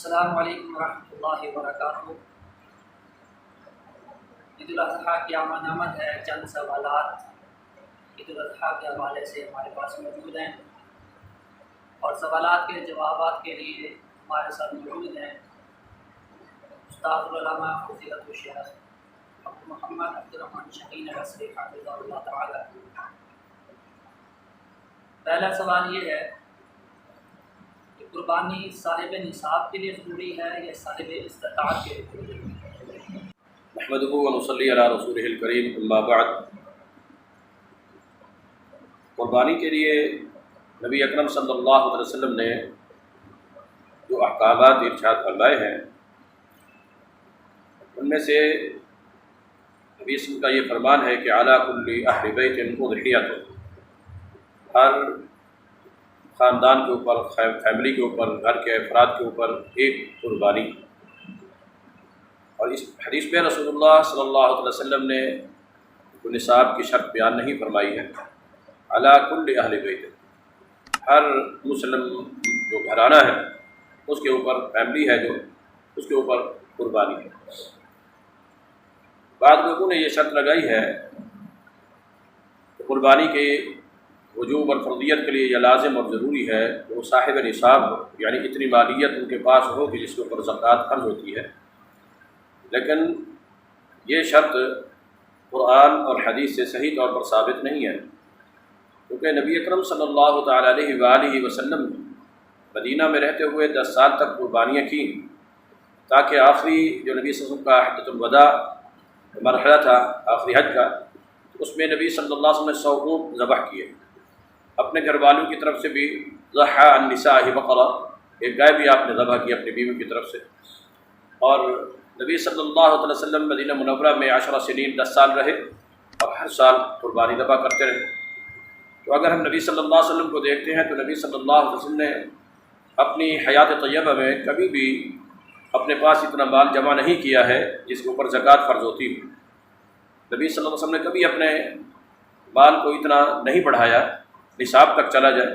السلام علیکم ورحمۃ اللہ وبرکاتہ۔ عید الاضحیٰ کی آمد ہے۔ چند سوالات عید الاضحیٰ کے حوالے سے ہمارے پاس موجود ہیں، اور سوالات کے جوابات کے لیے ہمارے ساتھ موجود ہیں استاد العلماء فضیلت الشیخ عبد محمد عبد الرحمن شہین نصری حفظہ اللہ تعالی۔ پہلا سوال یہ ہے کہ قربانی صاحب نصاب کے لیے ضروری ہے یا صاحب استطاعت کے لیے ضروری ہے؟ نحمده ونصلی علی رسولہ الکریم، اما بعد۔ قربانی کے لیے نبی اکرم صلی اللہ علیہ وسلم نے جو احکامات ارشاد فرمائے ہیں، ان میں سے نبی وسلم کا یہ فرمان ہے کہ علی کل اہل بیت اضحیۃ، ہر خاندان کے اوپر، فیملی کے اوپر، گھر کے افراد کے اوپر ایک قربانی۔ اور اس حدیث میں رسول اللہ صلی اللہ علیہ وسلم نے نصاب کی شرط بیان نہیں فرمائی ہے۔ علی کل اہل بیت، ہر مسلم جو گھرانہ ہے اس کے اوپر، فیملی ہے جو، اس کے اوپر قربانی ہے۔ بعض لوگوں نے یہ شرط لگائی ہے کہ قربانی کے وجوب اور فرضیت کے لیے یہ لازم اور ضروری ہے کہ وہ صاحب نصاب ہو، یعنی اتنی مالیت ان کے پاس ہو کہ جس کے اوپر زکوٰۃ فرض ہوتی ہے۔ لیکن یہ شرط قرآن اور حدیث سے صحیح طور پر ثابت نہیں ہے، کیونکہ نبی اکرم صلی اللہ تعالیٰ علیہ وآلہ وسلم مدینہ میں رہتے ہوئے 10 سال تک قربانیاں کیں، تاکہ آخری جو نبی صلی اللہ علیہ وسلم کا حجۃ الوداع مرحلہ تھا، آخری حج کا، اس میں نبی صلی اللہ علیہ وسلم نے 100 اونٹ ذبح کیے۔ اپنے گھر والوں کی طرف سے بھی ضحیٰ النساء بقرہ، ایک گائے بھی آپ نے ذبح کی اپنی بیوی کی طرف سے۔ اور نبی صلی اللہ علیہ وسلم مدینہ منورہ میں 10 سنین 10 سال رہے اور ہر سال قربانی ذبح کرتے رہے۔ تو اگر ہم نبی صلی اللہ علیہ وسلم کو دیکھتے ہیں تو نبی صلی اللہ علیہ وسلم نے اپنی حیات طیبہ میں کبھی بھی اپنے پاس اتنا مال جمع نہیں کیا ہے جس کے اوپر زکوٰۃ فرض ہوتی ہے۔ نبی صلی اللہ علیہ وسلم نے کبھی اپنے مال کو اتنا نہیں بڑھایا نصاب تک چلا جائے،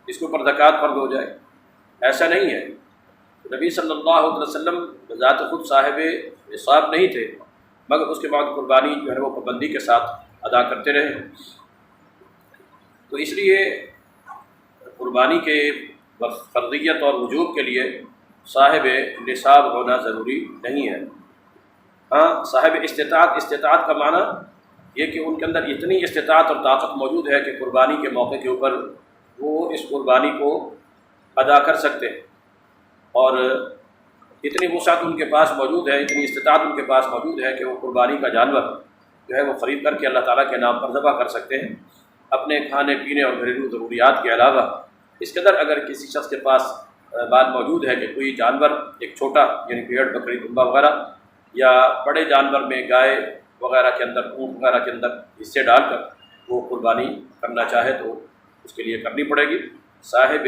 اس کے اوپر زکوٰۃ فرض ہو جائے، ایسا نہیں ہے۔ نبی صلی اللہ علیہ وسلم بذات خود صاحب نصاب نہیں تھے، مگر اس کے بعد قربانی جو ہے وہ پابندی کے ساتھ ادا کرتے رہے۔ تو اس لیے قربانی کے فرضیت اور وجوب کے لیے صاحب نصاب ہونا ضروری نہیں ہے۔ ہاں، صاحب استطاعت کا معنی یہ کہ ان کے اندر اتنی استطاعت اور طاقت موجود ہے کہ قربانی کے موقع کے اوپر وہ اس قربانی کو ادا کر سکتے ہیں، اور اتنی وسعت ان کے پاس موجود ہے، اتنی استطاعت ان کے پاس موجود ہے کہ وہ قربانی کا جانور جو ہے وہ خرید کر کے اللہ تعالیٰ کے نام پر ذبح کر سکتے ہیں، اپنے کھانے پینے اور گھریلو ضروریات کے علاوہ۔ اس قدر اگر کسی شخص کے پاس بات موجود ہے کہ کوئی جانور ایک چھوٹا، یعنی بھیڑ، بکری، دمبا وغیرہ، یا بڑے جانور میں گائے وغیرہ کے اندر، اونٹ وغیرہ کے اندر حصے ڈال کر وہ قربانی کرنا چاہے تو اس کے لیے کرنی پڑے گی۔ صاحب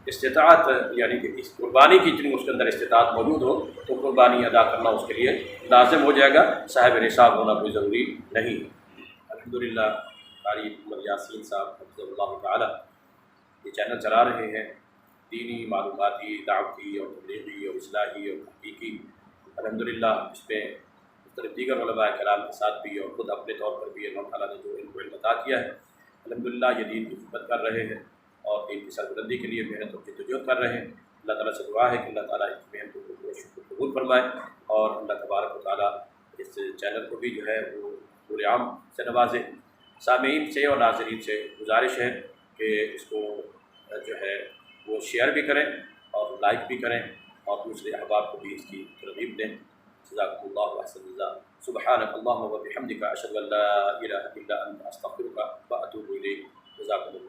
استطاعت یعنی کہ اس قربانی کی اتنی اس کے اندر استطاعت موجود ہو تو قربانی ادا کرنا اس کے لیے لازم ہو جائے گا، صاحب نصاب ہونا کوئی ضروری نہیں۔ الحمدللہ قاری محمد یاسین صاحب حفظہ اللہ تعالیٰ یہ چینل چلا رہے ہیں، دینی، معلوماتی، دعوتی اور تبلیغی اور اصلاحی اور تحقیقی۔ الحمدللہ اس میں مختلف دیگر علماء کرام کے ساتھ بھی اور خود اپنے طور پر بھی اللہ تعالیٰ نے جو ان کو علم عطا کیا ہے، الحمدللہ یہ دین کی خدمت کر رہے ہیں اور دین کی سربلندی کے لیے محنت اور جدوجہد کر رہے ہیں۔ اللہ تعالیٰ سے دعا ہے کہ اللہ تعالیٰ اس محنت کو شکر قبول فرمائے، اور اللہ تبارک و تعالیٰ اس چینل کو بھی جو ہے وہ پورے عام سے نوازے۔ سامعین سے اور ناظرین سے گزارش ہے کہ اس کو جو ہے وہ شیئر بھی کریں اور لائک بھی کریں، اور دوسرے احباب کو بھی اس کی ترغیب دیں۔ جزاکم اللہ احسن الجزاء۔ سبحانک اللہم و بحمدک، اشہد ان لا الہ الا انت، استغفرک و اتوب الیک۔ جزاکم اللہ۔